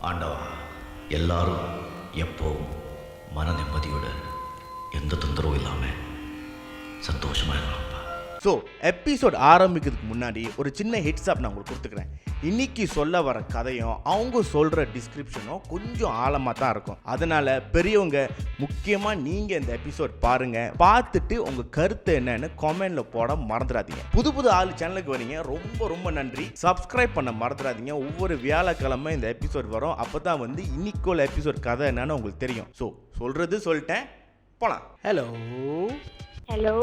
ஆண்டவா, எல்லாரும் எப்போவும் மன நிம்மதியோட எந்த தொந்தரவும் இல்லாமல் சந்தோஷமாக இருக்கலாம்ப்பா. ஸோ எபிசோட் ஆரம்பிக்கிறதுக்கு முன்னாடி ஒரு சின்ன ஹெட்ஸ் அப் நான் உங்களுக்கு கொடுத்துக்கிறேன். இன்னைக்கு சொல்ல வர கதையும் அவங்க சொல்கிற டிஸ்கிரிப்ஷனும் கொஞ்சம் ஆழமாக தான் இருக்கும். அதனால் பெரியவங்க முக்கியமாக நீங்கள் இந்த எபிசோட் பாருங்கள், பார்த்துட்டு உங்கள் கருத்து என்னன்னு கமெண்டில் போட மறந்துடாதீங்க. புது ஆள் சேனலுக்கு வரீங்க, ரொம்ப நன்றி. சப்ஸ்கிரைப் பண்ண மறந்துடாதீங்க. ஒவ்வொரு வியாழக்கிழமை இந்த எபிசோட் வரும். அப்போ தான் இன்னைக்குள்ள எபிசோட் கதை என்னன்னு உங்களுக்கு தெரியும். ஸோ சொல்லிட்டேன், போகலாம். ஹலோ,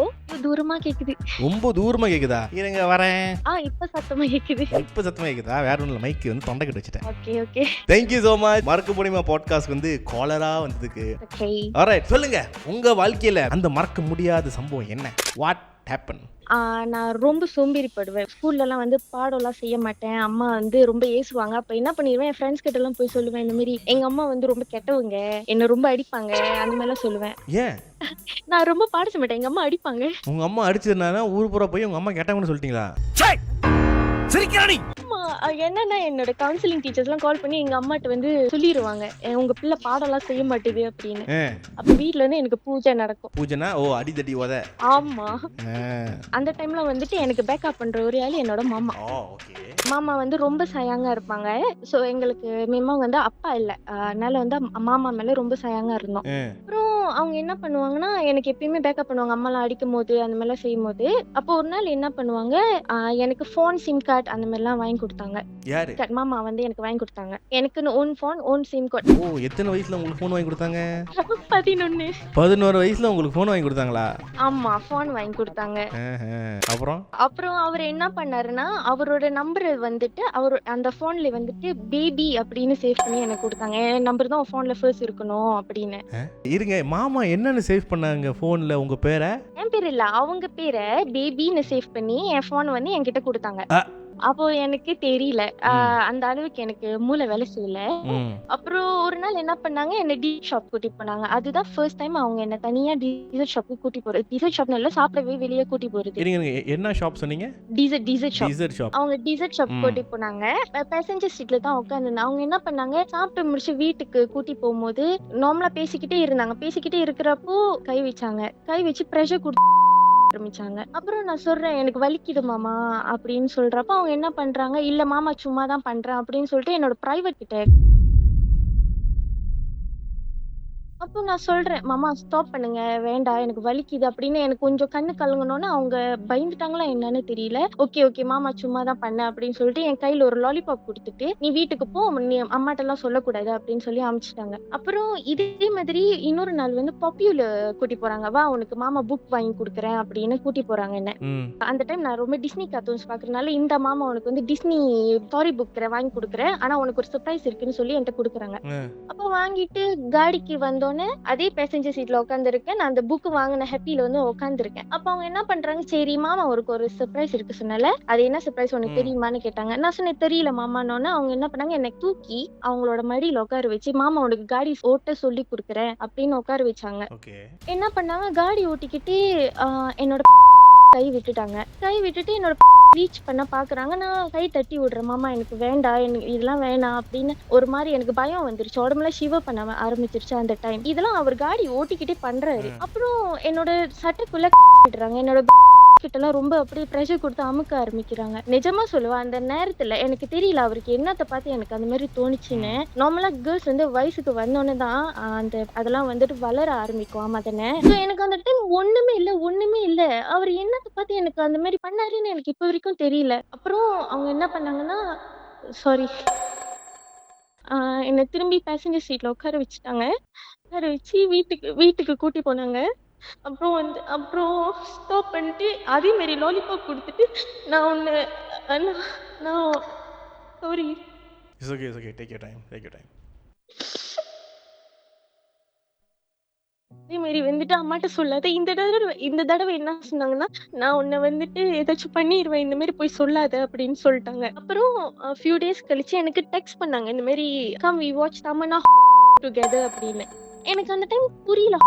தூரமா கேக்குது. ரொம்ப தூரமா கேக்குதா? இருங்க வரேன். இப்ப சத்தமா கேக்குது. இப்ப சத்தமா கேக்குதா? வேற ஒண்ணுல மைக் தொண்டை கிட்ட வச்சிட்டேன். Okay. Thank you so much. மறக்க முடியுமா பாட்காஸ்ட் காலரா வந்ததுக்கு. ஓகே. ஆல்ரைட், சொல்லுங்க உங்க வாழ்க்கையில அந்த மறக்க முடியாத சம்பவம் என்ன? What happen? நான் ரொம்ப சோம்பேறிப்படுவேன். ஸ்கூல்லலாம் பாடம்லாம் செய்ய மாட்டேன். அம்மா ரொம்ப ஏசுவாங்க. அப்ப என்ன பண்ணிடுவேன், என் ஃப்ரெண்ட்ஸ் கிட்ட எல்லாம் போய் சொல்லுவேன், இந்த மாதிரி எங்க அம்மா ரொம்ப கெட்டவங்க, என்ன ரொம்ப அடிப்பாங்க, அந்த மாதிரிலாம் சொல்லுவேன். ஏன்? நான் ரொம்ப பாட செய்ய மாட்டேன், எங்க அம்மா அடிப்பாங்க. உங்க அம்மா அடிச்சதுனால ஊர் பூரா போய் உங்க அம்மா கேட்டாங்கன்னு சொல்லிட்டீங்களா? என்னன்னா என்னோட கவுன்சிலிங் டீச்சர்ஸ்லாம் கால் பண்ணி எங்க அம்மாட்ட சொல்லிடுவாங்க, உங்க பிள்ளை பாடம்லாம் செய்ய மாட்டேது அப்படின்னு. அப்ப வீட்ல இருந்து எனக்கு பூஜை நடக்கும். பூஜைனா அடிதடி உத. ஆமா. அந்த டைம்ல எனக்கு பேக்கப் பண்ற ஒரே ஆளு என்னோட மாமா. மாமா ரொம்ப சயாங்கா இருப்பாங்க. சோ எங்களுக்கு மேமா அப்பா இல்ல, அதனால மாமா மேல ரொம்ப சயாங்கா இருந்தோம். அப்புறம் அவங்க என்ன பண்ணுவாங்கன்னா, எனக்கு எப்பயுமே பேக்கப் பண்ணுவாங்க அம்மாலாம் அடிக்கும் போது, அந்த மாதிரிலாம் செய்யும் போது. அப்போ ஒரு நாள் என்ன பண்ணுவாங்க, எனக்கு போன் சிம் கார்டு அந்த மாதிரிலாம் வாங்கி கொடுத்தாங்க. யாரு? மாமா எனக்கு வாங்கி கொடுத்தாங்க. எனக்குன்னு own phone, own sim card. எத்தனை வயசுல உங்களுக்கு போன் வாங்கி கொடுத்தாங்க? 11 வயசுல உங்களுக்கு போன் வாங்கி கொடுத்தாங்களா? ஆமா, போன் வாங்கி கொடுத்தாங்க. அப்புறம் அவர் என்ன பண்ணாருன்னா, அவரோட நம்பர் அவர் அந்த போன்ல பேபி அப்படின்னு சேவ் பண்ணி எனக்கு கொடுத்தாங்க. என் நம்பர் தான் போன்ல ஃபர்ஸ்ட் இருக்கணும் அப்படின்னு. இருங்க, மாமா என்னன்னு சேவ் பண்ணாங்க போன்ல? உங்க பேரை? என் பேர் இல்ல, அவங்க பேரை பேபின்னு சேவ் பண்ணி என் போன் என்கிட்ட கொடுத்தாங்க. அப்போ எனக்கு தெரியல, அந்த அளவுக்கு எனக்கு மூளை வேலை செய்யல. அப்புறம் ஒரு நாள் என்ன பண்ணாங்க, என்ன டீசர்ட் ஷாப் கூட்டி போனாங்க. அதுதான் ஃபர்ஸ்ட் டைம் அவங்க என்ன தனியா டீசர்ட் ஷாப்புக்கு கூட்டி போறது. டீசர்ட் ஷாப் இல்ல, சாப்பிடவே வெளியே கூட்டி போறது. என்ன ஷாப் சொன்னீங்க? T-shirt shop. அவங்க டீசர்ட் ஷாப் கூட்டி போனாங்க. பேசஞ்சர் சீட்ல தான் உட்கார்ந்து. அவங்க என்ன பண்ணாங்க, சாப்பிட்டு முடிச்சு வீட்டுக்கு கூட்டி போகும்போது நார்மலா பேசிக்கிட்டே இருந்தாங்க. பேசிக்கிட்டே இருக்கிறப்போ கை வச்சாங்க. கை வச்சு பிரஷர் கொடுத்து ஆரம்பிச்சாங்க. அப்புறம் நான் சொல்றேன், எனக்கு வலிக்குது மாமா அப்படின்னு சொல்றப்ப அவங்க என்ன பண்றாங்க, இல்ல மாமா சும்மா தான் பண்றேன் அப்படின்னு சொல்லிட்டு என்னோட பிரைவேட் கிட்ட. அப்போ நான் சொல்றேன், மாமா ஸ்டாப் பண்ணுங்க, வேண்டாம் எனக்கு வலிக்குது அப்படின்னு. எனக்கு கொஞ்சம் கண்ணு கலங்கணும்னு அவங்க பயந்துட்டாங்களா என்னன்னு தெரியல. ஓகே மாமா சும்மா தான் பண்ண அப்படின்னு சொல்லிட்டு என் கையில ஒரு லாலிபாப் கொடுத்துட்டு, நீ வீட்டுக்கு போ, நீ அம்மாட்ட எல்லாம் சொல்லக்கூடாது அப்படின்னு சொல்லி அனுப்பிச்சிட்டாங்க. அப்புறம் இதே மாதிரி இன்னொரு நாள் பாப்பியூல கூட்டி போறாங்க. வா, உனக்கு மாமா புக் வாங்கி கொடுக்குறேன் அப்படின்னு கூட்டி போறாங்க என்ன. அந்த டைம் நான் ரொம்ப டிஸ்னி கார்ட்டூன்ஸ் பாக்குறதுனால, இந்த மாமா உனக்கு டிஸ்னி ஸ்டோரி புக் வாங்கி கொடுக்குறேன், ஆனா உனக்கு ஒரு சர்ப்ரைஸ் இருக்குன்னு சொல்லி என்கிட்ட கொடுக்குறாங்க. அப்போ வாங்கிட்டு காடிக்கு வந்தோடனே அதே பேசஞ்சர் சீட்ல உட்காந்துருக்கேன். நான் அந்த புக் வாங்கின ஹாப்பில உட்காந்துருக்கேன். அப்ப அவங்க என்ன பண்றாங்க, சரி மாமா ஒரு சர்ப்ரைஸ் இருக்கு சொன்னால, அது என்ன சர்ப்ரைஸ் உனக்கு தெரியுமான்னு கேட்டாங்க. நான் சொன்னேன் தெரியல மாமான்னு. அவங்க என்ன பண்ணாங்க, என்னை தூக்கி அவங்களோட மடியில உட்கார வச்சு, மாமா உனக்கு காடி ஓட்ட சொல்லி கொடுக்குறேன் அப்படின்னு உட்கார வச்சாங்க. என்ன பண்ணாங்க, காடி ஓட்டிக்கிட்டு என்னோட கை விட்டுட்டு என்னோட ரீச் பண்ண பாக்குறாங்க. நான் கை தட்டி விடுறேன், மாமா எனக்கு வேண்டாம், எனக்கு இதெல்லாம் வேணாம் அப்படின்னு. ஒரு மாதிரி எனக்கு பயம் வந்துருச்சு, உடம்புல ஷிவர் பண்ண ஆரம்பிச்சிருச்சு அந்த டைம். இதெல்லாம் அவர் காடி ஓட்டிக்கிட்டே பண்றாரு. அப்புறம் என்னோட சட்டைக்குள்ள விடுறாங்க, என்னோட கிட்டலாம் ரொம்ப அப்படியே ப்ரெஷர் கொடுத்து அமுக்க ஆரம்பிக்கிறாங்க. நிஜமா சொல்லுவேன், அந்த நேரத்துல எனக்கு தெரியல அவருக்கு என்னத்தை பார்த்து எனக்கு அந்த மாதிரி தோணுச்சுன்னு. நார்மலா கேர்ள்ஸ் வயசுக்கு வந்தோன்னு தான் அந்த அதெல்லாம் வளர ஆரம்பிக்கும். ஆமா தானே. எனக்கு அந்த டைம் ஒண்ணுமே இல்ல, அவர் என்னத்தை பார்த்து எனக்கு அந்த மாதிரி பண்ணாருன்னு எனக்கு இப்ப வரைக்கும் தெரியல. அப்புறம் அவங்க என்ன பண்ணாங்கன்னா, சாரி, என்னை திரும்பி பேசஞ்சர் சீட்ல உட்கார வச்சுட்டாங்க. உட்கார வச்சு வீட்டுக்கு கூட்டி போனாங்க. அப்புறம் ஸ்டாப் பண்ணிட்டு அதே மாதிரி லாலிபாப் கொடுத்துட்டு, நான் sorry. It's okay. Take your time. அதே மாதிரி அம்மாட்ட சொல்லாத. இந்த தடவை என்ன சொன்னாங்கன்னா, நான் உன்னை ஏதாச்சும் பண்ணிடுவேன், இந்த மாதிரி போய் சொல்லாத அப்படின்னு சொல்லிட்டாங்க. அப்புறம் ஃபியூ டேஸ் கழிச்சு எனக்கு டெக்ஸ்ட் பண்ணாங்க, இந்த மாதிரி come we watch Tamannaah together அப்படின்னு. எனக்கு அந்த டைம் புரியல.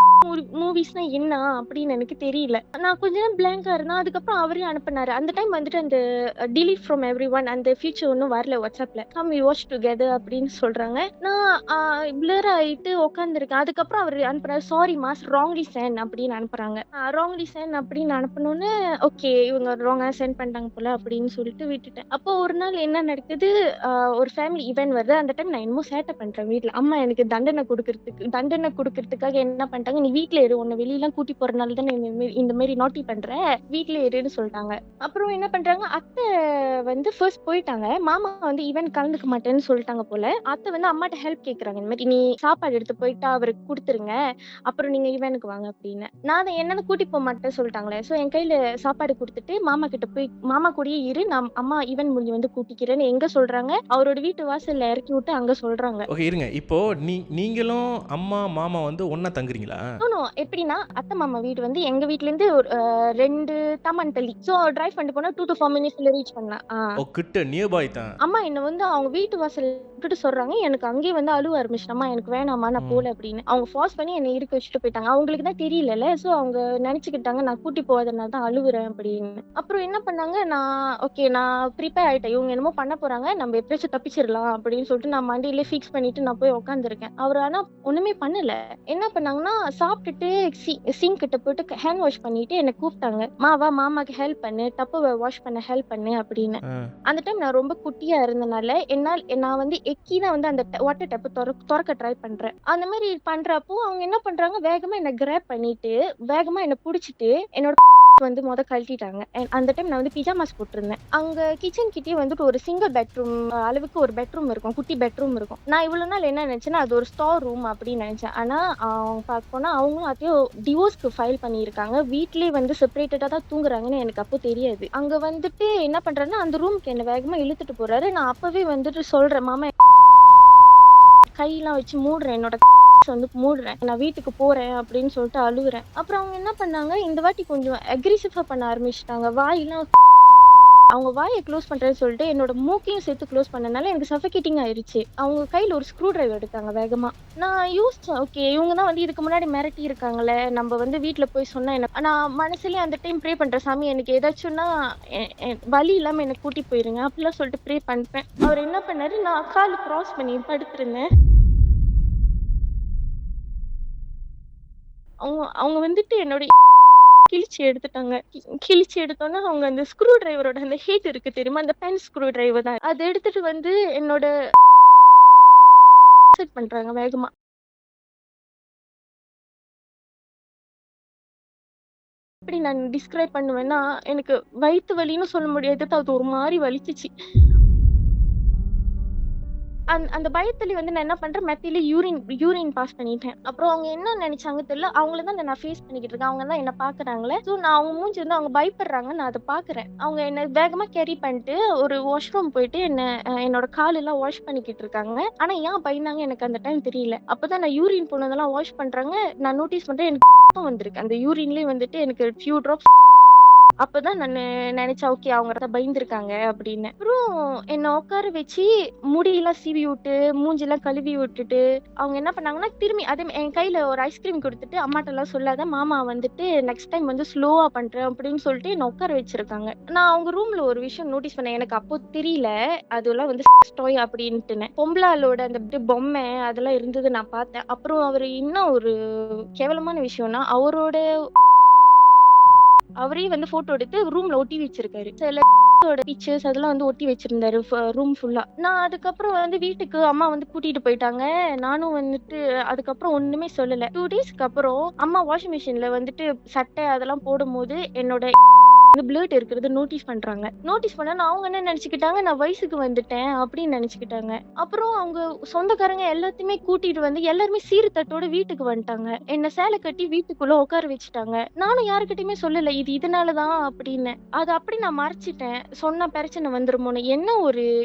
மூவிஸ்னா என்ன அப்படின்னு எனக்கு தெரியல. நான் கொஞ்ச நேரம் பிளாங்கா இருந்தேன். அதுக்கப்புறம் அவரே அனுப்புனாரு. அந்த டைம் வந்துட்டு அந்த delete from everyone அந்த ஃபீச்சர் ஒன்னும் வரல WhatsAppல. Come we watch together அப்படின்னு சொல்றாங்க. நான் blur ஆயிட்டு உட்காந்துருக்கேன். அதுக்கப்புறம் அவர் அனுப்புறாரு, சாரி மாஸ் wrongly sent அப்படின்னு அனுப்புறாங்க. wrongly sent அப்படின்னு அனுப்புனோன்னு ஓகே இவங்க ராங்கா சென்ட் பண்ணிட்டாங்க போல அப்படின்னு சொல்லிட்டு விட்டுட்டேன். அப்போ ஒரு நாள் என்ன நடக்குது, ஒரு ஃபேமிலி ஈவென்ட் வருது. அந்த டைம் நான் என்னமோ சேட்டை பண்றேன் வீட்ல. அம்மா எனக்கு தண்டனை கொடுக்கறதுக்காக என்ன பண்ணிட்டாங்க, நீ வீட்ல இரு, உன்னை வெளியெல்லாம் கூட்டி போறதுனால தானே இந்த மாதிரி நாட்டி பண்ற, வீட்ல இருன்னு சொல்லிட்டாங்க. அப்புறம் என்ன பண்றாங்க, அத்தை வந்து ஃபர்ஸ்ட் போயிட்டாங்க. மாமா வந்து ஈவென்ட் கலந்துக்க மாட்டேன்னு சொல்லிட்டாங்க போல. அத்தை வந்து அம்மாட்ட ஹெல்ப் கேக்குறாங்க, இந்த மாதிரி நீ சாப்பாடு எடுத்து போயிட்டா அவருக்கு கொடுத்துருங்க, அப்புறம் நீங்க ஈவென்ட்க்கு வாங்க அப்படின்னு. நான் அதை என்னன்னு கூட்டி போக மாட்டேன்னு சொல்லிட்டாங்களே, ஸோ என் கையில சாப்பாடு கொடுத்துட்டு மாமா கிட்ட போய் மாமா கூடயே இரு, நான் அம்மா ஈவென்ட் முடிஞ்சு வந்து கூட்டிக்கிறேன்னு எங்க சொல்றாங்க, அவரோட வீட்டு வாசல்ல இறக்கி விட்டு அங்க சொல்றாங்க. ஓகே இருங்க, இப்போ நீங்களும் அம்மா மாமா வந்து ஒண்ணா தங்குறீங்களா? எப்படின்னா அத்தை மாமா வீடு வந்து எங்க வீட்ல இருந்து ஒரு 2 தமன் தள்ளி. சோ டிரைவ் பண்ணிட்டு போனா 2 to 4 மினிட்ஸ்ல ரீச் பண்ணலாம். ஓ கிட்ட நியர்பை தான். அம்மா என்ன வந்து அவங்க வீட்டு வாசல் விட்டுட்டு சொல்றாங்க. எனக்கு அங்கேயே வந்து அழுவ ஆரம்பிச்சிட்டேன், அம்மா எனக்கு வேணாமா நான் போல அப்படின்னு. அவங்க ஃபார்ஸ் பண்ணி என்னை இருக்க வச்சுட்டு போயிட்டாங்க. அவங்களுக்கு தான் தெரியல, சோ அவங்க நினைச்சுக்கிட்டாங்க நான் கூட்டி போவதனால தான் அழுவுறேன் அப்படின்னு. அப்புறம் என்ன பண்ணாங்க, நான் ப்ரிப்பேர் ஆயிட்டேன், இவங்க என்னமோ பண்ண போறாங்க, நம்ம எப்படியாச்சும் தப்பிச்சிடலாம் அப்படின்னு சொல்லிட்டு நான் மண்டியிலே ஃபிக்ஸ் பண்ணிட்டு நான் போய் உட்காந்துருக்கேன். அவர் ஆனா ஒண்ணுமே பண்ணல. என்ன பண்ணாங்கன்னா, சாப்பிட்டுட்டு சிங்க் கிட்ட போயிட்டு ஹேண்ட் வாஷ் பண்ணிட்டு என்ன கூப்பிட்டாங்க, வா மாமாக்கு ஹெல்ப் பண்ணு, டப்பை வாஷ் பண்ண ஹெல்ப் பண்ணு அப்படின்னு. அந்த டைம் நான் ரொம்ப குட்டியா இருந்தனால நான் வந்து எக்கிதான் வந்து அந்த வாட்டர் டப்பு திறக்க ட்ரை பண்றேன். அந்த மாதிரி பண்றப்போ அவங்க என்ன பண்றாங்க, வேகமா என்ன கிராப் பண்ணிட்டு வேகமா என்ன புடிச்சிட்டு என்னோட வந்து கழட்டிட்டாங்க. அந்த டைம் நான் வந்து பிஜாமாஸ் போட்டிருந்தேன். அங்க கிச்சன் கிட்டே வந்துட்டு ஒரு சிங்கிள் பெட்ரூம் அளவுக்கு ஒரு பெட்ரூம் இருக்கும், குட்டி பெட்ரூம் இருக்கும். நான் இவ்வளவு நாள் என்ன நினைச்சேன்னா அது ஒரு ஸ்டோர் ரூம் அப்படின்னு நினைச்சேன். ஆனா அவங்க பார்க்க போனா அவங்களும் அதையும் டிவோர்ஸ்க்கு ஃபைல் பண்ணியிருக்காங்க. வீட்லயே வந்து செப்பரேட்டடா தான் தூங்குறாங்கன்னு எனக்கு அப்போ தெரியாது. அங்க வந்துட்டு என்ன பண்றேன்னா அந்த ரூம்க்கு என்ன வேகமா இழுத்துட்டு போறாரு. நான் அப்பவே வந்துட்டு சொல்றேன், மாமா கையெல்லாம் வச்சு மூடுறேன், என்னோட வந்து மூடுறேன், நான் வீட்டுக்கு போறேன் அப்படின்னு சொல்லிட்டு அழுகுறேன். அப்புறம் அவங்க என்ன பண்ணாங்க, இந்த வாட்டி கொஞ்சம் அக்ரெசிவா பண்ண ஆரம்பிச்சிட்டாங்க. வாயெல்லாம் அவங்க வாயை க்ளோஸ் பண்றேன்னு சொல்லிட்டு என்னோட மூக்கையும் சேர்த்து க்ளோஸ் பண்ணனால எனக்கு சஃபகேட்டிங் ஆயிருச்சு. அவங்க கையில ஒரு ஸ்க்ரூ டிரைவர் எடுத்தாங்க வேகமா. நான் யோசிச்சேன், ஓகே இவங்க தான் வந்து இதுக்கு முன்னாடி மிரட்டி இருக்காங்களே, நம்ம வந்து வீட்டுல போய் சொன்னா என்ன. நான் மனசுலயே அந்த டைம் ப்ரே பண்றேன், சாமி எனக்கு ஏதாச்சும்னா வலி இல்லாம எனக்கு கூட்டி போயிருங்க அப்படிலாம் சொல்லிட்டு ப்ரே பண்ணிப்பேன். அவர் என்ன பண்ணாரு, நான் கால் கிராஸ் பண்ணி படுத்திருந்தேன். அவங்க வந்துட்டு என்னோட கிழிச்சு எடுத்துட்டாங்க. கிழிச்சு எடுத்தோன்னா அவங்க அந்த ஸ்க்ரூ டிரைவரோட அந்த ஹீட் இருக்கு தெரியுமா, அந்த பென் ஸ்க்ரூ டிரைவர் தான், அதை எடுத்துட்டு வந்து என்னோட செட் பண்றாங்க வேகமா. எப்படி நான் டிஸ்கிரைப் பண்ணுவேன்னா, எனக்கு வயிற்று வலின்னு சொல்ல முடியாது, அது ஒரு மாதிரி வலிச்சிச்சு. அந்த பயத்துல வந்து நான் என்ன பண்றேன், மெத்தில யூரின் பாஸ் பண்ணிட்டேன். அப்புறம் அவங்க என்ன நினைச்சாங்க தெரியல, அவங்கள தான் நான் ஃபேஸ் பண்ணிக்கிட்டு இருக்கேன், அவங்க தான் என்ன பாக்குறாங்களே. ஸோ நான் அவங்க மூஞ்சி வந்து அவங்க பயப்படுறாங்க, நான் அதை பாக்குறேன். அவங்க என்ன வேகமா கேரி பண்ணிட்டு ஒரு வாஷ்ரூம் போயிட்டு என்னோட காலெல்லாம் வாஷ் பண்ணிக்கிட்டு இருக்காங்க. ஆனா ஏன் பயந்தாங்க எனக்கு அந்த டைம் தெரியல. அப்பதான் நான் யூரின் போனதெல்லாம் வாஷ் பண்றாங்க, நான் நோட்டீஸ் பண்றேன் எனக்கு வந்திருக்கு. அந்த யூரின்லயே வந்துட்டு எனக்கு ஃபியூ ட்ராப்ஸ். அப்பதான் நான் நினைச்சேன், ஓகே அவங்க பயந்துருக்காங்க அப்படின்னு. அப்புறம் என்ன உட்கார வச்சு முடியெல்லாம் சீவி விட்டு மூஞ்சிலாம் கழுவி விட்டுட்டு அவங்க என்ன பண்ணாங்கன்னா, திரும்பி அதே என் கையில ஒரு ஐஸ்கிரீம் கொடுத்துட்டு, அம்மாட்ட எல்லாம் சொல்லாத, மாமா வந்துட்டு நெக்ஸ்ட் டைம் வந்து ஸ்லோவா பண்றேன் அப்படின்னு சொல்லிட்டு என்ன உட்கார வச்சிருக்காங்க. நான் அவங்க ரூம்ல ஒரு விஷயம் நோட்டீஸ் பண்ணேன், எனக்கு அப்போ தெரியல அதெல்லாம் வந்து ஸ்டோய் அப்படின்ட்டு. பொம்பளாலோட அந்த பொம்மை அதெல்லாம் இருந்தது நான் பார்த்தேன். அப்புறம் அவரு இன்னும் ஒரு கேவலமான விஷயம்னா, அவரே வந்து போட்டோ எடுத்து ரூம்ல ஒட்டி வச்சிருக்காரு. சில பிக்சர்ஸ் அதெல்லாம் வந்து ஒட்டி வச்சிருந்தாரு ரூம் ஃபுல்லா. நான் அதுக்கப்புறம் வந்து வீட்டுக்கு அம்மா வந்து கூட்டிட்டு போயிட்டாங்க. நானும் வந்துட்டு அதுக்கப்புறம் ஒண்ணுமே சொல்லல. 2 டேஸ்க்கு அப்புறம் அம்மா வாஷிங் மிஷின்ல வந்துட்டு சட்டை அதெல்லாம் போடும்போது என்னோட பிளட் இருக்கிறது நோட்டீஸ் பண்றாங்க. நோட்டீஸ் பண்ணா அவங்க என்ன நினைச்சுக்கிட்டாங்க, நான் வயசுக்கு வந்துட்டேன் அப்படின்னு நினைச்சுக்கிட்டாங்க. அப்புறம் அவங்க சொந்தக்காரங்க எல்லாத்தையுமே கூட்டிட்டு வந்து எல்லாருமே சீர்தட்டோட வீட்டுக்கு வந்துட்டாங்க. என்ன சேலை கட்டி வீட்டுக்குள்ள உட்கார வச்சுட்டாங்க. நானும் யாருக்கிட்டயுமே சொல்லல இது இதனாலதான் அப்படின்னு. அது அப்படி நான் மறைச்சிட்டேன், சொன்னா பிரச்சனை வந்துருமோன்னு. என்ன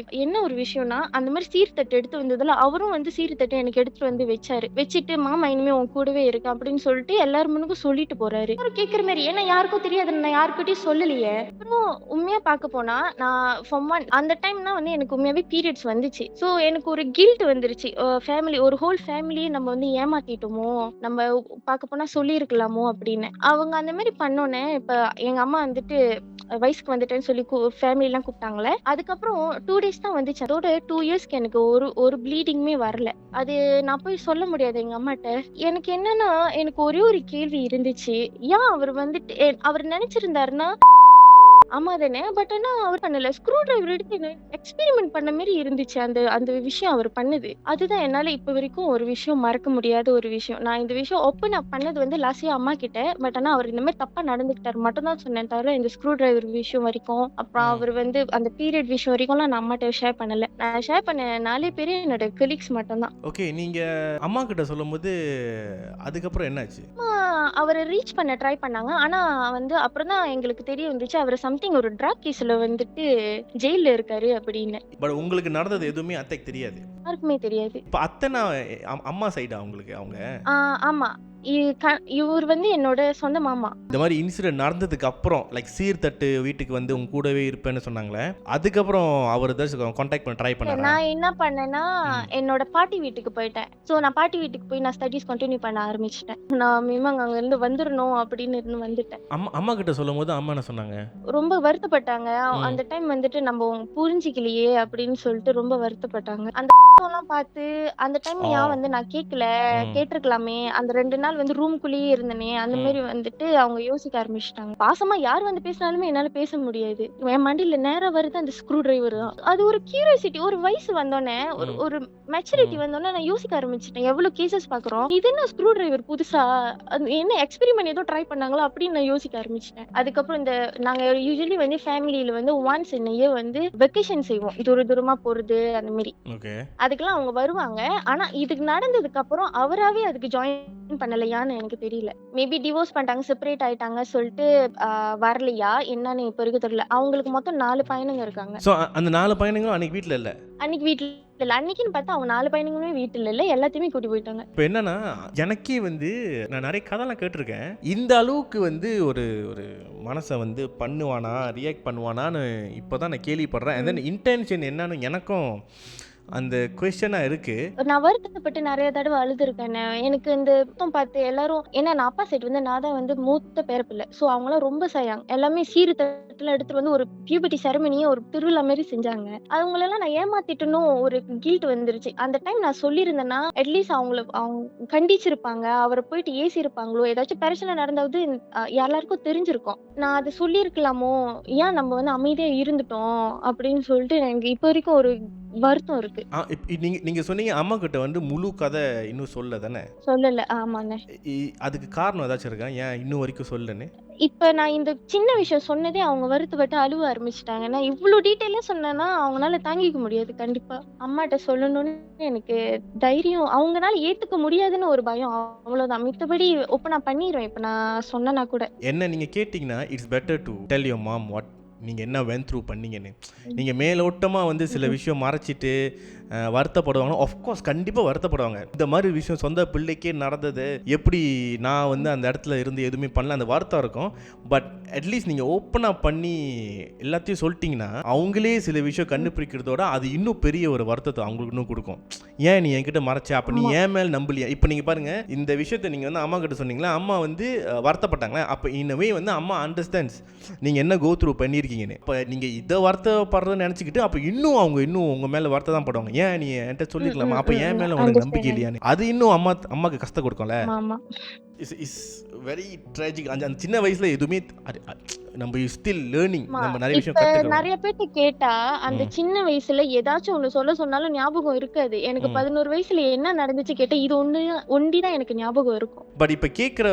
ஒரு விஷயம்னா, அந்த மாதிரி சீர்தட்டு எடுத்து வந்ததுல அவரும் வந்து சீர்தட்டு எனக்கு எடுத்துட்டு வந்து வச்சுட்டு மாமா இனிமே உன் கூடவே இருக்கு அப்படின்னு சொல்லிட்டு எல்லாரும் முன்னுக்கும் சொல்லிட்டு போறாரு. கேட்கிற மாதிரி ஏன்னா யாருக்கும் தெரியாது, நான் யாருக்கிட்டையும் சொல்லலையே. அப்புறம் உண்மையா பார்க்க போனா நான் ஃபார்ம் 1 அந்த டைம்னா வந்து எனக்கு உண்மையாவே பீரியட்ஸ் வந்துச்சு. ஸோ எனக்கு ஒரு கில்ட் வந்துருச்சு. ஃபேமிலி ஒரு ஹோல் ஃபேமிலியே நம்ம வந்து ஏமாத்திட்டோமோ, நம்ம பார்க்க போனா சொல்லியிருக்கலாமோ அப்படின்னு. அவங்க அந்த மாரி பண்ணோனே, இப்ப எங்க அம்மா வந்துட்டு வயசுக்கு வந்துட்டேன்னு சொல்லி ஃபேமிலிலாம் கூப்பிட்டாங்கல்ல. அதுக்கப்புறம் 2 டேஸ் தான் வந்துச்சு. அதோட 2 இயர்ஸ்க்கு எனக்கு ஒரு ப்ளீடிங்குமே வரல. அது நான் போய் சொல்ல முடியாது எங்க அம்மாட்ட. எனக்கு என்னன்னா, எனக்கு ஒரே ஒரு கேள்வி இருந்துச்சு. ஏன் அவர் வந்துட்டு அவர் நெனச்சிருந்தாருன்னா ஆமா தானே. பட் ஆனா அவர் பண்ணல. ஸ்க்ரூ டிரைவர் எடுத்து என்ன எக்ஸ்பெரிமெண்ட் பண்ண மாரி இருந்துச்சு. அந்த அந்த விஷயம் அவர் பண்ணது. அதுதான் என்னால இப்ப வரைக்கும் ஒரு விஷயம் மறக்க முடியாத ஒரு விஷயம். நான் இந்த விஷயம் ஓப்பன் அப் பண்ணது வந்து லாஸ்ட் இயர் அம்மா கிட்ட. பட் ஆனா அவர் இந்த மாரி தப்பா நடந்துக்கிட்டாரு மட்டும் தான் சொன்னேன் தவிர, இந்த ஸ்க்ரூ டிரைவர் விஷயம் வரைக்கும், அப்புறம் அவர் வந்து அந்த பீரியட் விஷயம் வரைக்கும்லாம் நான் அம்மாட்ட ஷேர் பண்ணல. நான் ஷேர் பண்ண 4 பேரு என்னோட கொலீக்ஸ் மட்டும் தான். ஓகே, நீங்க அம்மா கிட்ட சொல்லும்போது அதுக்கப்புறம் என்னாச்சு? அம்மா அவர ரீச் பண்ண ட்ரை பண்ணாங்க. ஆனா வந்து அப்புறம் தான் எங்களுக்கு தெரிய வந்துச்சு. அவரு சம்திங் ஒரு ட்ரக் கேஸ்ல வந்துட்டு ஜெயில்ல இருக்காரு அப்படின்னு. பட் உங்களுக்கு நடந்தது எதுவுமே அத்தைக்கு தெரியாது. யாருக்குமே தெரியாது. இப்ப அத்தைனா அம்மா சைடா உங்களுக்கு அவங்க? ஆமா. இவர் வந்து என்னோட சொந்த மாமா. இந்த மாதிரி இன்சிடென்ட் நடந்ததுக்கு அப்புறம் லைக் சீர்தட்டு வீட்டுக்கு வந்து உங்க கூடவே இருப்பேன்னு சொன்னாங்களே, அதுக்கப்புறம் அவர் ஏதாச்சும் கான்டாக்ட் பண்ண ட்ரை பண்ணாரா? நான் என்ன பண்ணேன்னா, என்னோட பாட்டி வீட்டுக்கு போயிட்டேன். ஸோ நான் பாட்டி வீட்டுக்கு போய் நான் ஸ்டடீஸ் கண்டினியூ பண்ண ஆரம்பிச்சிட்டேன். நான் மினிமம் அங்க இருந்து வந்துடணும் அப்படின்னு இருந்து வந்துட்டேன். அம்மா கிட்ட சொல்லும்போது அம்மா என்ன சொன்னாங்க? ரொம்ப வருத்தப்பட்டாங்க. அந்த டைம் வந்துட்டு நம்ம புரிஞ்சிக்கலையே அப்படின்னு சொல்லிட்டு ரொம்ப வருத்தப்பட்டாங்க. அந்த எல்லாம் பார்த்து அந்த டைம் ஏன் வந்து நான் கேட்கல, கேட்டிருக்கலாமே, அந்த 2 நாள் வந்து ரூம்குள்ளேயே இருந்தனே, அந்த மாதிரி வந்துட்டு அவங்க யோசிக்க ஆரம்பிச்சிட்டாங்க. பாசமா யார் வந்து பேசினாலுமே என்னால பேச முடியாது. என் மண்டியில நேரா வருது அந்த ஸ்க்ரூ டிரைவர் தான். அது ஒரு கியூரியாசிட்டி. ஒரு வயசு வந்தோடனே, ஒரு மெச்சூரிட்டி வந்தோடனே நான் யோசிக்க ஆரம்பிச்சிட்டேன். எவ்வளவு கேசஸ் பாக்குறோம், இது என்ன ஸ்க்ரூ டிரைவர் புதுசா, என்ன எக்ஸ்பெரிமெண்ட் ஏதோ ட்ரை பண்ணாங்களோ அப்படின்னு நான் யோசிக்க ஆரம்பிச்சிட்டேன். அதுக்கப்புறம் இந்த நாங்க யூசுவலி வந்து ஃபேமிலியில வந்து ஒன்ஸ் இன் இயர் வந்து வெக்கேஷன் செய்வோம், தூரமா போறது அந்த மாதிரி. அதுக்கெல்லாம் அவங்க வருவாங்க. ஆனா இதுக்கு நடந்ததுக்கு அப்புறம் அவராவே அதுக்கு ஜாயின் பண்ணலையான்னு எனக்கு தெரியல. மேபி டிவோர்ஸ் பண்ணிட்டாங்க, செப்பரேட் ஆயிட்டாங்க சொல்லிட்டு வரலையா என்னன்னு இப்ப வரைக்கும் தெரியல. அவங்களுக்கு மொத்தம் 4 பையனுங்க இருக்காங்க. சோ அந்த 4 பையனுங்களும் அன்னைக்கு வீட்ல இல்ல. அன்னைக்கு வீட்ல இல்ல. அன்னைக்குன்னு பார்த்தா அவங்க 4 பையனுங்களுமே வீட்டுல இல்ல. எல்லாத்தையுமே கூட்டி போயிட்டாங்க. இப்போ என்னன்னா, எனக்கே வந்து நான் நிறைய கதைலாம் கேட்டிருக்கேன். இந்த அளவுக்கு வந்து ஒரு ஒரு மனசை வந்து பண்ணுவானா, ரியாக்ட் பண்ணுவானான்னு இப்போதான் நான் கேள்விப்படுறேன். அண்ட் தென் இன்டென்ஷன் என்னன்னு எனக்கும் அந்த கொஸ்டினா இருக்கு. நான் வருத்தப்பட்டு நிறைய தடவை அழுதுருக்கேன். எனக்கு இந்த பார்த்து எல்லாரும், ஏன்னா நான் அப்பா சைடு வந்து நான் தான் வந்து மூத்த பேரப்பிள்ளை. ஸோ அவங்களாம் ரொம்ப செய்யாங்க. எல்லாமே சீர்தட்டுல எடுத்துட்டு வந்து ஒரு பியூபர்ட்டி செரமனியை ஒரு திருவிழா மாதிரி செஞ்சாங்க. அவங்களெல்லாம் நான் ஏமாத்திட்டனும் ஒரு கில்ட் வந்துருச்சு. அந்த டைம் நான் சொல்லியிருந்தேன்னா அட்லீஸ்ட் அவங்க கண்டிச்சிருப்பாங்க, அவரை போயிட்டு ஏசிருப்பாங்களோ, ஏதாச்சும் பிரச்சனை நடந்தாவது எல்லாருக்கும் தெரிஞ்சிருக்கும். நான் அதை சொல்லியிருக்கலாமோ, ஏன் நம்ம வந்து அமைதியா இருந்துட்டோம் அப்படின்னு சொல்லிட்டு எனக்கு இப்போ வரைக்கும் ஒரு வருத்தம் இருக்கு. நீங்க சொன்னீங்க அம்மா கிட்ட வந்து முழு கதை இன்னும் சொல்ல தானே? சொல்லல. ஆமாங்க. அதுக்கு காரணம் ஏதாச்சும் இருக்கா, ஏன் இன்னும் வரைக்கும் சொல்லலன்னு? இப்ப நான் இந்த சின்ன விஷயம் சொன்னதே அவங்க வருத்தப்பட்டு அழுவ ஆரம்பிச்சிட்டாங்க. நான் இவ்வளவு டீட்டெயிலா சொன்னேன்னா அவங்களால தாங்கிக்க முடியாது. கண்டிப்பா அம்மாட்ட சொல்லணும்னு எனக்கு தைரியம், அவங்களால ஏத்துக்க முடியாதுன்னு ஒரு பயம், அவ்வளவுதான். மித்தபடி ஓப்பனா பண்ணிடுவேன் இப்ப நான் சொன்னா கூட. என்ன நீங்க கேட்டீங்கன்னா it's better to tell your mom what நீங்கள் என்ன வென் த்ரூ பண்ணீங்கன்னு. நீங்கள் மேலோட்டமாக வந்து சில விஷயம் மறைச்சிட்டு வருத்தப்படுவாங்க. ஆஃப்கோர்ஸ் கண்டிப்பாக வருத்தப்படுவாங்க. இந்த மாதிரி விஷயம் சொந்த பிள்ளைக்கே நடந்தது, எப்படி நான் வந்து அந்த இடத்துல இருந்து எதுவுமே பண்ணல, அந்த வருத்தம் இருக்கும். பட் அட்லீஸ்ட் நீங்கள் ஓப்பனாக பண்ணி எல்லாத்தையும் சொல்லிட்டீங்கன்னா அவங்களே சில விஷயம் கண்டுபிடிக்கிறதோட அது இன்னும் பெரிய ஒரு வருத்தத்தை அவங்களுக்கு இன்னும் கொடுக்கும். ஏன் நீ என்கிட்ட மறைச்ச, அப்போ நீ ஏன் மேல் நம்பலையா? இப்போ நீங்கள் பாருங்கள், இந்த விஷயத்தை நீங்கள் வந்து அம்மா கிட்ட சொன்னீங்களா, அம்மா வந்து வருத்தப்பட்டாங்களே, அப்போ இன்னவே வந்து அம்மா அண்டர்ஸ்டாண்ட்ஸ் நீங்கள் என்ன கோ த்ரூ பண்ணியிருக்கீங்கன்னு. இப்போ நீங்கள் இதை வருத்தப்படுறதுன்னு நினச்சிக்கிட்டு அப்போ இன்னும் அவங்க இன்னும் உங்கள் மேலே வருத்த தான் படுவாங்க. ஏன் நீ என்கிட்ட சொல்லிக்கலாமா, அப்போ என் மேலே உனக்கு நம்பிக்கை இல்லையான்னு. அது இன்னும் அம்மாக்கு கஷ்டம் கொடுக்கும்ல. Is very tragic. அந்த சின்ன வயசுல எதுவுமே நம்ம ஸ்டில் லேர்னிங், நம்ம நிறைய விஷயம் கத்துக்கிறோம். நிறைய பேர்ட்ட கேட்டா அந்த சின்ன வயசுல ஏதாச்சும் ஒண்ணு சொன்னாலும் ஞாபகம் இருக்காது. எனக்கு 11 வயசுல என்ன நடந்துச்சு கேட்டா இது ஒண்டிதான் எனக்கு ஞாபகம் இருக்கும். பட் இப்ப கேக்குற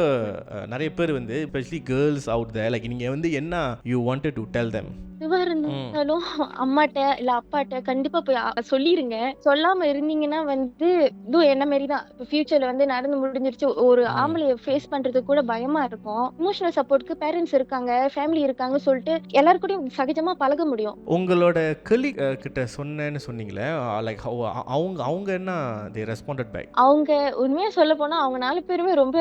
நிறைய பேர் வந்து especially girls out there, like நீங்க வந்து என்ன you wanted to tell them? இருந்தாலும் அம்மாட்ட இல்ல அப்பாட்ட கண்டிப்பா போய் சொல்லிருங்க. சொல்லாம இருந்தீங்கன்னா வந்து இது என்ன மாதிரிதான் இப்ப ஃபியூச்சர்ல வந்து நடந்து முடிஞ்சிருச்சு, ஒரு ஆம்பளைய ஃபேஸ் பண்றதுக்கு கூட பயமா இருக்கும். எமோஷனல் சப்போர்ட்க்கு பேரண்ட்ஸ் இருக்காங்க, ஃபேமிலி இருக்காங்க சொல்லிட்டு எல்லார் கூடயும் சகஜமா பழக முடியும். உங்களோட கொலீக் கிட்ட சொன்னேன்னு சொன்னீங்களே, லைக் அவங்க அவங்க என்ன they responded back? அவங்க உண்மையா சொல்லப் போனா அவங்க 4 பேருமே ரொம்ப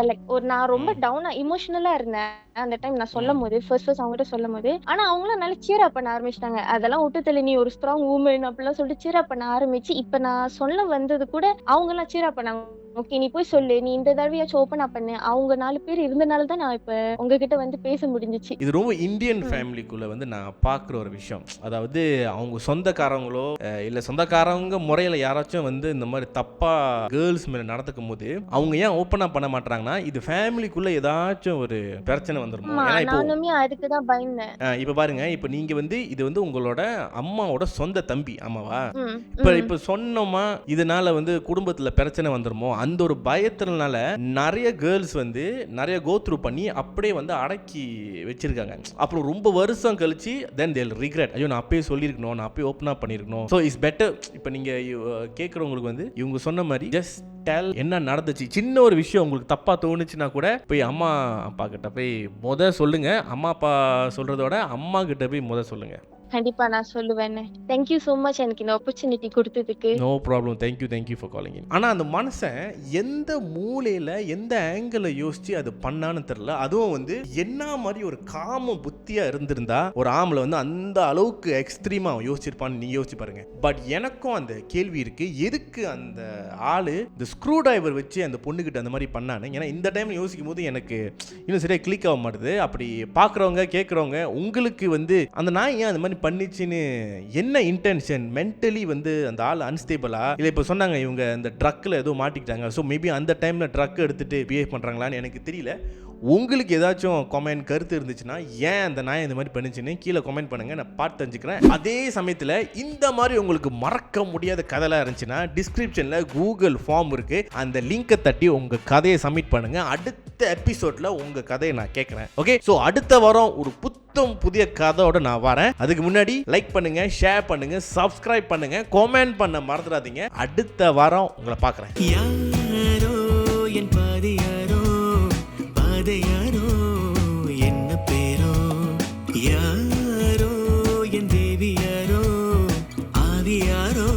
லைக் நான் ரொம்ப டவுனா எமோஷனலா இருந்தேன் அந்த டைம் நான் சொல்லும்போது, ஃபர்ஸ்ட் அவங்ககிட்ட சொல்லும்போது. ஆனா அவங்களும் நல்லா சீர் அப் பண்ண ஆரம்பிச்சிட்டாங்க. அதெல்லாம் விட்டு தள்ளி நீ ஒரு ஸ்ட்ராங் வுமன் அப்படிலாம் சொல்லிட்டு சீர் அப் பண்ண ஆரம்பிச்சு, இப்ப நான் சொல்ல வந்தது கூட அவங்க எல்லாம் சீர் அப் பண்ணாங்க. ஓகே நீ போய் சொல்லு, நீ இந்த தடவையாச்சும் ஓப்பன் அப் பண்ணு. அவங்க 4 பேர் இருந்தனால தான் நான் இப்ப உங்ககிட்ட வந்து பேச முடிஞ்சிச்சு. இது ரொம்ப இந்தியன் ஃபேமிலிக்குள்ள வந்து நான் பார்க்குற ஒரு விஷயம். அதாவது அவங்க சொந்தக்காரங்களோ இல்லை சொந்தக்காரங்க முறையில் யாராச்சும் வந்து இந்த மாதிரி தப்பா கேர்ள்ஸ் மேலே நடந்துக்கும் போது அவங்க ஏன் ஓப்பனாக பண்ண மாட்டாங்கன்னா இது ஃபேமிலிக்குள்ள ஏதாச்சும் ஒரு பிரச்சனை வந்துருமோ. ஏன்னா இப்போ நானுமே அதுக்கு தான் பயந்தேன். இப்போ பாருங்க, இப்போ நீங்க வந்து இது வந்து உங்களோட அம்மாவோட சொந்த தம்பி ஆமாவா? ம், இப்போ சொன்னோமா இதனால வந்து குடும்பத்தில் பிரச்சனை வந்துருமோ அந்த ஒரு பயத்தினால நிறைய கேர்ள்ஸ் வந்து நிறைய கோ த்ரூ பண்ணி அப்படியே வந்து அடக்கி வச்சிருக்காங்க. அப்புறம் ரொம்ப வருஷம் கழிச்சு தென் தேல் ரிக்ரெட், ஐயோ நான் அப்பயே சொல்லியிருக்கணும், நான் அப்பயே ஓப்பனாக பண்ணியிருக்கணும். So it's better. இப்போ நீங்கள் கேட்குறவங்களுக்கு வந்து இவங்க சொன்ன மாதிரி ஜஸ்ட் டெல் என்ன நடந்துச்சு. சின்ன ஒரு விஷயம் உங்களுக்கு தப்பாக தோணுச்சுன்னா கூட போய் அம்மா அப்பா கிட்ட போய் சொல்லுங்க. அம்மா அப்பா சொல்றதோட அம்மா கிட்ட போய் சொல்லுங்க. கண்டிப்பா நான் சொல்லுவேன். தேங்க்யூ ஸோ மச் எனக்கு இந்த ஆப்பர்ச்சுனிட்டி கொடுத்ததுக்கு. No problem. Thank you for calling in. ஆனால் அந்த மனுஷன் எந்த மூலையில் எந்த ஆங்கிளில் யோசிச்சு அது பண்ணான்னு தெரில. அதுவும் வந்து என்ன மாதிரி ஒரு காம புத்தியாக இருந்திருந்தா ஒரு ஆம்பளை வந்து அந்த அளவுக்கு எக்ஸ்ட்ரீமாக யோசிச்சிருப்பான்னு நீ யோசிச்சு பாருங்க. பட் எனக்கும் அந்த கேள்வி இருக்கு, எதுக்கு அந்த ஆளு இந்த ஸ்க்ரூ டிரைவர் வச்சு அந்த பொண்ணுக்கிட்ட அந்த மாதிரி பண்ணான்னு. ஏன்னா இந்த டைம் யோசிக்கும் போது எனக்கு இன்னும் சரியாக கிளிக் ஆக மாட்டுது. அப்படி பார்க்குறவங்க கேட்குறவங்க உங்களுக்கு வந்து அந்த நாய் ஏன் அந்த மாதிரி பண்ணிச்சுன்னு என்ன இன்டென்ஷன்? மென்டலி வந்து அந்த ஆள் அன்ஸ்டேபிளா இல்லை இப்போ சொன்னாங்க இவங்க இந்த ட்ரக்கில் ஏதோ மாட்டிக்கிட்டாங்க, ஸோ மேபி அந்த டைமில் ட்ரக் எடுத்துகிட்டு பிஹேவ் பண்ணுறாங்களான்னு எனக்கு தெரியல. உங்களுக்கு ஏதாச்சும் கமெண்ட் கருத்து இருந்துச்சுன்னா ஏன் அந்த நாய் இந்த மாதிரி பண்ணிச்சுன்னு கீழே கமெண்ட் பண்ணுங்க, நான் பார்த்து தெரிஞ்சுக்கிறேன். அதே சமயத்தில் இந்த மாதிரி உங்களுக்கு மறக்க முடியாத கதைலாம் இருந்துச்சுன்னா டிஸ்கிரிப்ஷனில் கூகுள் ஃபார்ம் இருக்கு, அந்த லிங்கை தட்டி உங்க கதையை சப்மிட் பண்ணுங்க. அடுத்த எபிசோட்ல உங்க கதையை நான் கேட்குறேன். ஓகே, ஸோ அடுத்த வாரம் ஒரு புதிய கதையோட நான் வரேன். அதுக்கு முன்னாடி லைக் பண்ணுங்க, ஷேர் பண்ணுங்க, சப்ஸ்கிரைப் பண்ணுங்க, கமெண்ட் பண்ண மறந்துடாதீங்க. அடுத்த வாரம் உங்களை பார்க்குறேன். யாரோ என் பாதியாரோ பாதையாரோ என்ன பேரோ, யாரோ என் தேவியாரோ ஆவியாரோ.